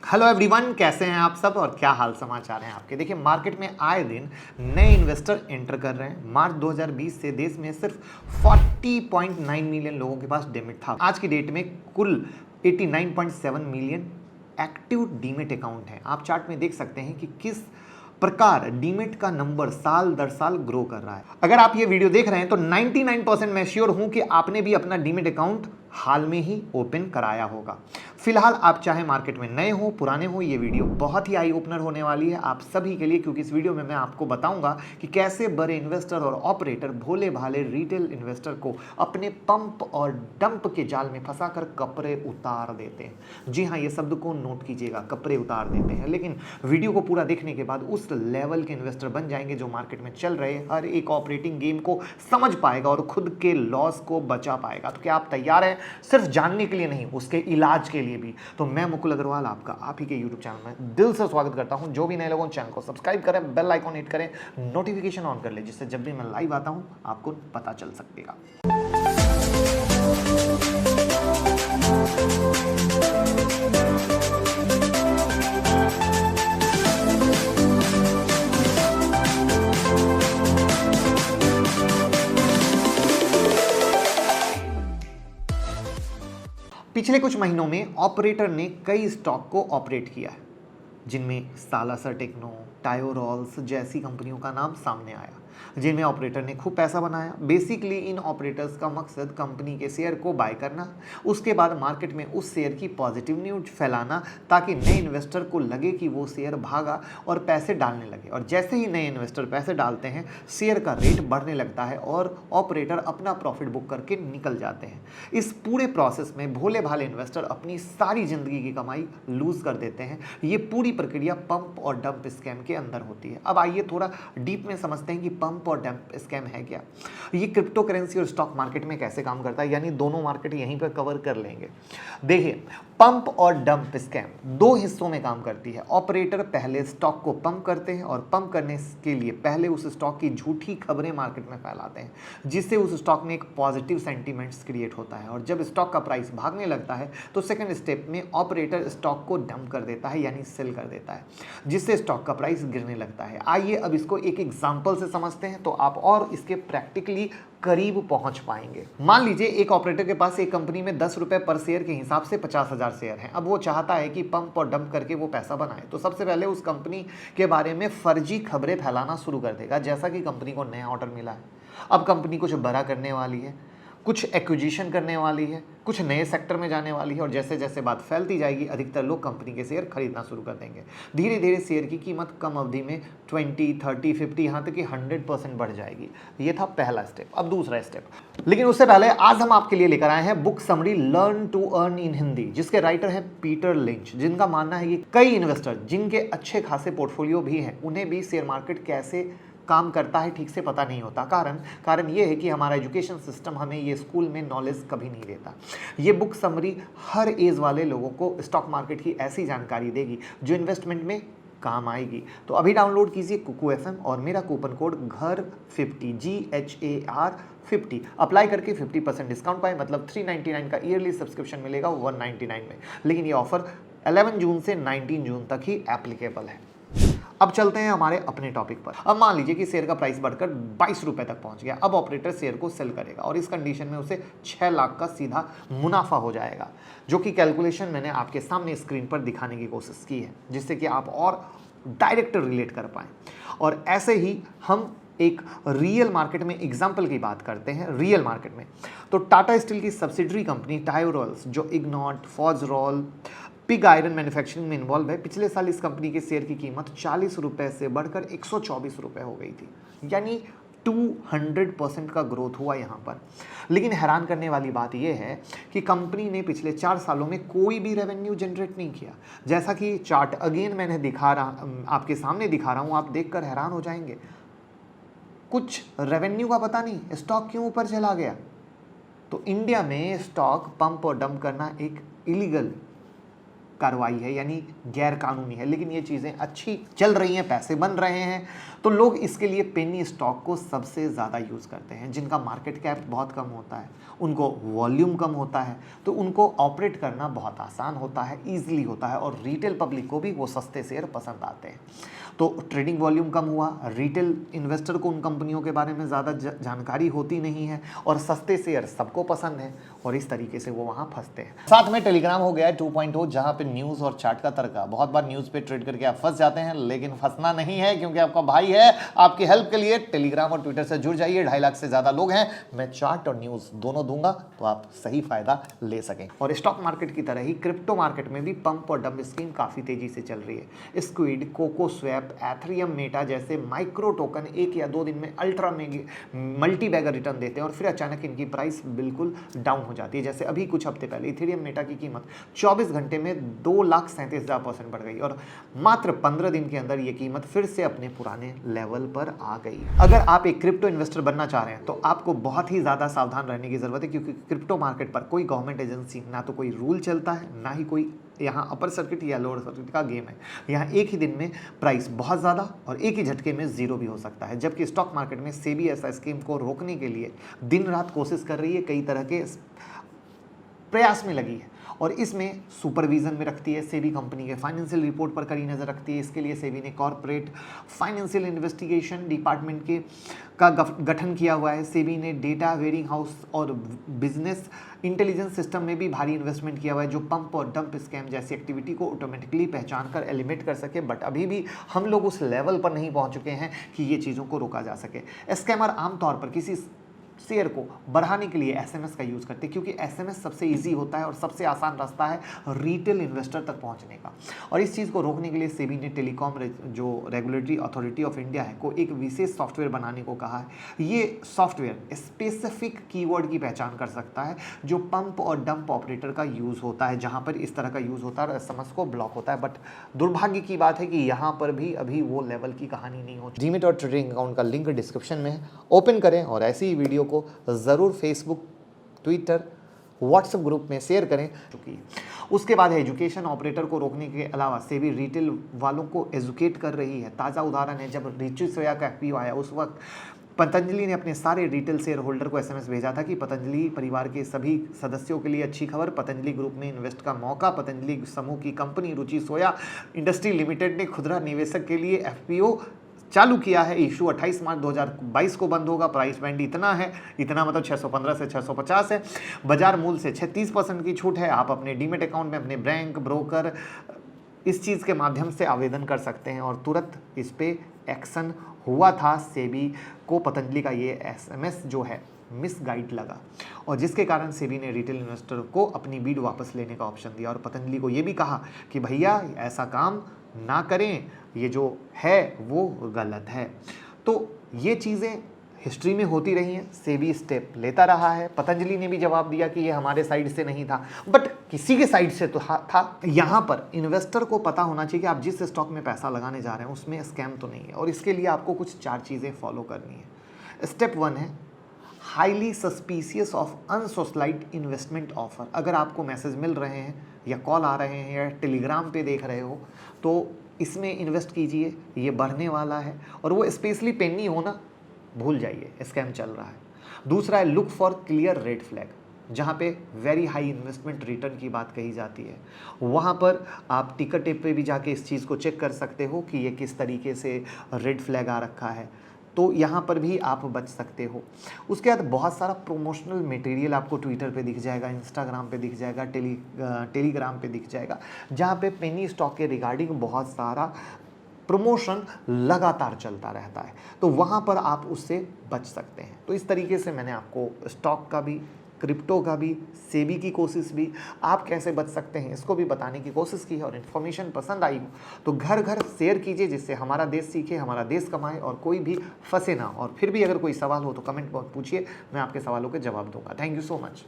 Hello everyone, कैसे हैं आप सब और क्या हाल समाचार हैं आपके। देखिए, मार्केट में आए दिन नए इन्वेस्टर एंटर कर रहे हैं। मार्च 2020 से देश में सिर्फ 40.9 मिलियन लोगों के पास डीमैट था। आज की डेट में कुल 89.7 मिलियन एक्टिव डीमैट अकाउंट हैं। आप चार्ट में देख सकते हैं कि किस प्रकार डीमैट का नंबर साल दर साल ग्रो कर रहा है। अगर आप ये वीडियो देख रहे हैं तो 99% मैं श्योर हूं कि आपने भी अपना डीमैट अकाउंट हाल में ही ओपन कराया होगा। फिलहाल आप चाहे मार्केट में नए हो पुराने हो, ये वीडियो बहुत ही आई ओपनर होने वाली है आप सभी के लिए, क्योंकि इस वीडियो में मैं आपको बताऊंगा कि कैसे बड़े इन्वेस्टर और ऑपरेटर भोले भाले रिटेल इन्वेस्टर को अपने पंप और डंप के जाल में फंसाकर कपड़े उतार देते हैं। जी हाँ, ये शब्द को नोट कीजिएगा, कपड़े उतार देते हैं। लेकिन वीडियो को पूरा देखने के बाद उस लेवल के इन्वेस्टर बन जाएंगे जो मार्केट में चल रहे हर एक ऑपरेटिंग गेम को समझ पाएगा और खुद के लॉस को बचा पाएगा। तो क्या आप तैयार हैं? सिर्फ जानने के लिए नहीं, उसके इलाज के लिए भी। तो मैं मुकुल अग्रवाल आपका आप ही के YouTube चैनल में दिल से स्वागत करता हूं। जो भी नए लोगों चैनल को सब्सक्राइब करें, बेल आइकॉन हिट करें, नोटिफिकेशन ऑन कर ले, जिससे जब भी मैं लाइव आता हूं आपको पता चल सकेगा। पिछले कुछ महीनों में ऑपरेटर ने कई स्टॉक को ऑपरेट किया है, जिनमें सालासर टेक्नो, टायोरॉल्स जैसी कंपनियों का नाम सामने आया, जिनमें ऑपरेटर ने खूब पैसा बनाया। बेसिकली इन ऑपरेटर्स का मकसद कंपनी के शेयर को बाय करना, उसके बाद मार्केट में उस शेयर की पॉजिटिव न्यूज फैलाना, ताकि नए इन्वेस्टर को लगे कि वो शेयर भागा और पैसे डालने लगे। और जैसे ही नए इन्वेस्टर पैसे डालते हैं, शेयर का रेट बढ़ने लगता है और ऑपरेटर अपना प्रॉफिट बुक करके निकल जाते हैं। इस पूरे प्रोसेस में भोले भाले इन्वेस्टर अपनी सारी जिंदगी की कमाई लूज कर देते हैं। ये पूरी प्रक्रिया पंप और डंप स्कैम के अंदर होती है। अब आइए थोड़ा डीप में समझते हैं कि पंप और डंप स्कैम है क्या। ये क्रिप्टो करेंसी और स्टॉक मार्केट में कैसे काम करता है, यानी दोनों मार्केट यहीं पर कवर कर लेंगे। देखिए, पंप और डंप स्कैम दो हिस्सों में काम करती है। ऑपरेटर पहले स्टॉक को पंप करते हैं और पंप करने के लिए पहले उस स्टॉक की झूठी खबरें मार्केट में फैलाते हैं, जिससे उस स्टॉक में एक पॉजिटिव सेंटीमेंट्स क्रिएट होता है। और जब स्टॉक का प्राइस भागने लगता है तो सेकंड स्टेप में ऑपरेटर स्टॉक को डंप कर देता है, यानी सेल कर देता है, जिससे स्टॉक का प्राइस गिरने लगता है। आइए अब इसको एक एग्जांपल से समझते हैं तो आप और इसके प्रैक्टिकली करीब पहुंच पाएंगे। मान लीजिए एक ऑपरेटर के पास एक कंपनी में 10 रुपए पर शेयर के हिसाब से 50,000 शेयर हैं। अब वो चाहता है कि पंप और डंप करके वो पैसा बनाए, तो सबसे पहले उस कंपनी के बारे में फर्जी खबरें फैलाना शुरू कर देगा, जैसा कि कंपनी को नया ऑर्डर मिला है, अब कंपनी कुछ बड़ा करने वाली है, कुछ एक्विजिशन करने वाली है, कुछ नए सेक्टर में जाने वाली है। और जैसे जैसे बात फैलती जाएगी, अधिकतर लोग कंपनी के शेयर खरीदना शुरू कर देंगे। धीरे धीरे शेयर की कीमत कम अवधि में 20, 30, 50, यहाँ तक कि 100% बढ़ जाएगी। ये था पहला स्टेप। अब दूसरा स्टेप। लेकिन उससे पहले आज हम आपके लिए लेकर आए हैं book summary learn to earn in Hindi, जिसके राइटर हैं पीटर लिंच, जिनका मानना है कि कई इन्वेस्टर जिनके अच्छे खासे पोर्टफोलियो भी हैं, उन्हें भी शेयर मार्केट कैसे काम करता है ठीक से पता नहीं होता। कारण ये है कि हमारा एजुकेशन सिस्टम हमें ये स्कूल में नॉलेज कभी नहीं देता। ये बुक समरी हर एज वाले लोगों को स्टॉक मार्केट की ऐसी जानकारी देगी जो इन्वेस्टमेंट में काम आएगी। तो अभी डाउनलोड कीजिए कुकू FM और मेरा कूपन कोड घर50 GHAR50 अप्लाई करके 50% डिस्काउंट पाए, मतलब 399 का ईयरली सब्सक्रिप्शन मिलेगा 199 में। लेकिन ये ऑफर 11 जून से 19 जून तक ही एप्लीकेबल है। अब चलते हैं हमारे अपने टॉपिक पर। अब मान लीजिए कि शेयर का प्राइस बढ़कर 22 रुपए तक पहुंच गया। अब ऑपरेटर शेयर को सेल करेगा और इस कंडीशन में उसे 6 लाख का सीधा मुनाफा हो जाएगा, जो कि कैलकुलेशन मैंने आपके सामने स्क्रीन पर दिखाने की कोशिश की है, जिससे कि आप और डायरेक्ट रिलेट कर पाएं। और ऐसे ही हम एक रियल मार्केट में एग्जाम्पल की बात करते हैं। रियल मार्केट में तो टाटा स्टील की सब्सिडरी कंपनी टायोरॉल्स, जो इग्नॉट, फॉजरॉल, पिग आयरन मैन्युफैक्चरिंग में इन्वॉल्व है, पिछले साल इस कंपनी के शेयर की कीमत 40 रुपए से बढ़कर 124 रुपए हो गई थी, यानी 200% का ग्रोथ हुआ यहाँ पर। लेकिन हैरान करने वाली बात यह है कि कंपनी ने पिछले 4 सालों में कोई भी रेवेन्यू जनरेट नहीं किया। जैसा कि चार्ट अगेन मैंने आपके सामने दिखा रहा हूँ, आप देखकर हैरान हो जाएंगे। कुछ रेवेन्यू का पता नहीं, स्टॉक क्यों ऊपर चला गया। तो इंडिया में स्टॉक पंप और डंप करना एक इलीगल कार्रवाई है, यानी गैर कानूनी है, लेकिन ये चीज़ें अच्छी चल रही हैं, पैसे बन रहे हैं, तो लोग इसके लिए पेनी स्टॉक को सबसे ज़्यादा यूज़ करते हैं। जिनका मार्केट कैप बहुत कम होता है, उनको वॉल्यूम कम होता है, तो उनको ऑपरेट करना बहुत आसान होता है, ईजिली होता है, और रिटेल पब्लिक को भी वो सस्ते शेयर पसंद आते हैं। तो ट्रेडिंग वॉल्यूम कम हुआ, रिटेल इन्वेस्टर को उन कंपनियों के बारे में ज़्यादा जानकारी होती नहीं है, और सस्ते शेयर सबको पसंद है, और इस तरीके से वो वहाँ फंसते हैं। साथ में टेलीग्राम हो गया है 2.0, जहाँ पे न्यूज़ और चार्ट का तरीका। बहुत बार न्यूज़ पे ट्रेड करके आप फंस जाते हैं, लेकिन फंसना नहीं है, क्योंकि आपका भाई है। आपकी हेल्प के लिए टेलीग्राम और ट्विटर से जुड़ जाइए। 2.5 लाख से ज़्यादा लोग हैं, मैं चार्ट और न्यूज़ दोनों दूंगा, तो आप सही फायदा ले सकें। और स्टॉक मार्केट की तरह ही क्रिप्टो मार्केट में भी पंप और डंप स्कीम काफ़ी तेजी से चल रही है। स्क्विड, कोको स्वैप, एथरियम, मेटा जैसे माइक्रो टोकन 1 या 2 दिन में अल्ट्रा मल्टी बैगर रिटर्न देते हैं, और फिर अचानक इनकी प्राइस बिल्कुल डाउन हो जाती है। जैसे अभी कुछ हफ्ते पहले इथेरियम मेटा की कीमत 24 घंटे में 2,37,000% बढ़ गई, और मात्र 15 दिन के अंदर ये कीमत फिर से अपने पुराने लेवल पर आ गई। अगर आप एक क्रिप्टो इन्वेस्टर बनना चाह रहे हैं, तो आपको बहुत ही ज़्यादा सावधान रहने की ज़रूरत है, क्योंकि क्रिप्टो मार्केट पर कोई गवर्नमेंट एजेंसी, ना तो कोई रूल चलता है, ना ही कोई यहाँ अपर सर्किट या लोअर सर्किट का गेम है। यहाँ एक ही दिन में प्राइस बहुत ज़्यादा और एक ही झटके में ज़ीरो भी हो सकता है। जबकि स्टॉक मार्केट में सेबी ऐसा स्कीम को रोकने के लिए दिन रात कोशिश कर रही है, कई तरह के प्रयास में लगी है, और इसमें सुपरविजन में रखती है। सेबी कंपनी के फाइनेंशियल रिपोर्ट पर कड़ी नज़र रखती है। इसके लिए सेबी ने कॉर्पोरेट फाइनेंशियल इन्वेस्टिगेशन डिपार्टमेंट का गठन किया हुआ है। सेबी ने डेटा वेयरिंग हाउस और बिजनेस इंटेलिजेंस सिस्टम में भी भारी इन्वेस्टमेंट किया हुआ है, जो पंप और डंप स्कैम जैसी एक्टिविटी को ऑटोमेटिकली पहचान कर एलिमिनेट कर सके। बट अभी भी हम लोग उस लेवल पर नहीं पहुंच चुके हैं कि ये चीज़ों को रोका जा सके। स्कैमर आमतौर पर किसी शेयर को बढ़ाने के लिए एसएमएस का यूज़ करते हैं, क्योंकि एसएमएस सबसे इजी होता है और सबसे आसान रास्ता है रिटेल इन्वेस्टर तक पहुंचने का। और इस चीज़ को रोकने के लिए सेबी ने टेलीकॉम जो रेगुलेटरी अथॉरिटी ऑफ इंडिया है को एक विशेष सॉफ्टवेयर बनाने को कहा है। ये सॉफ्टवेयर स्पेसिफिक कीवर्ड की पहचान कर सकता है जो पंप और डंप ऑपरेटर का यूज़ होता है, जहाँ पर इस तरह का यूज़ होता है और एसएमएस को ब्लॉक होता है। बट दुर्भाग्य की बात है कि यहाँ पर भी अभी वो लेवल की कहानी नहीं हो। डीमैट और ट्रेडिंग अकाउंट का लिंक डिस्क्रिप्शन में है, ओपन करें और ऐसी ही वीडियो को ज़रूर फेसबुक, ट्विटर, व्हाट्सएप ग्रुप में शेयर करें। उसके बाद एजुकेशन ऑपरेटर को रोकने के अलावा सेबी रिटेल वालों को एजुकेट कर रही है। ताज़ा उदाहरण है, जब रुचि सोया का एफपीओ आया, उस वक्त पतंजलि ने अपने सारे रिटेल शेयर होल्डर को एसएमएस भेजा था कि पतंजलि परिवार के सभी सदस्यों के लिए अच्छी खबर, पतंजलि ग्रुप में इन्वेस्ट का मौका। पतंजलि समूह की कंपनी रुचि सोया इंडस्ट्री लिमिटेड ने खुदरा निवेशक के लिए एफपीओ चालू किया है। इशू 28 मार्च 2022 को बंद होगा। प्राइस बैंड इतना है, इतना मतलब 615 से 650 है। बाजार मूल्य से 36% की छूट है। आप अपने डीमेट अकाउंट में अपने बैंक, ब्रोकर इस चीज़ के माध्यम से आवेदन कर सकते हैं, और तुरंत इस पे एक्शन हुआ था। सेबी को पतंजलि का ये एसएमएस जो है मिसगाइड लगा, और जिसके कारण सेबी ने रिटेल इन्वेस्टर को अपनी बीड वापस लेने का ऑप्शन दिया, और पतंजलि को ये भी कहा कि भैया ऐसा काम ना करें, ये जो है वो गलत है। तो ये चीज़ें हिस्ट्री में होती रही हैं, सेबी स्टेप लेता रहा है। पतंजलि ने भी जवाब दिया कि ये हमारे साइड से नहीं था, बट किसी के साइड से तो था। यहाँ पर इन्वेस्टर को पता होना चाहिए कि आप जिस स्टॉक में पैसा लगाने जा रहे हैं उसमें स्कैम तो नहीं है, और इसके लिए आपको कुछ 4 चीज़ें फॉलो करनी है। स्टेप 1 है highly suspicious of unsolicited investment offer. अगर आपको मैसेज मिल रहे हैं या कॉल आ रहे हैं या टेलीग्राम पे देख रहे हो, तो इसमें इन्वेस्ट कीजिए, ये बढ़ने वाला है। और वो स्पेशली पेनी होना भूल जाइए, स्कैम चल रहा है। दूसरा है look for clear red flag, जहाँ पे वेरी हाई इन्वेस्टमेंट रिटर्न की बात कही जाती है। वहाँ पर आप टिकर टेप पे भी जाके इस चीज़ को चेक कर सकते हो कि ये किस तरीके से रेड फ्लैग आ रखा है, तो यहाँ पर भी आप बच सकते हो। उसके बाद बहुत सारा प्रोमोशनल मटेरियल आपको ट्विटर पे दिख जाएगा, इंस्टाग्राम पे दिख जाएगा, टेलीग्राम पे दिख जाएगा, जहाँ पे पेनी स्टॉक के रिगार्डिंग बहुत सारा प्रमोशन लगातार चलता रहता है, तो वहाँ पर आप उससे बच सकते हैं। तो इस तरीके से मैंने आपको स्टॉक का भी, क्रिप्टो का भी, सेबी की कोशिश भी, आप कैसे बच सकते हैं इसको भी बताने की कोशिश की है। और इन्फॉर्मेशन पसंद आई हो तो घर घर शेयर कीजिए, जिससे हमारा देश सीखे, हमारा देश कमाए और कोई भी फंसे ना। और फिर भी अगर कोई सवाल हो तो कमेंट बॉक्स पूछिए, मैं आपके सवालों के जवाब दूंगा। Thank you so much.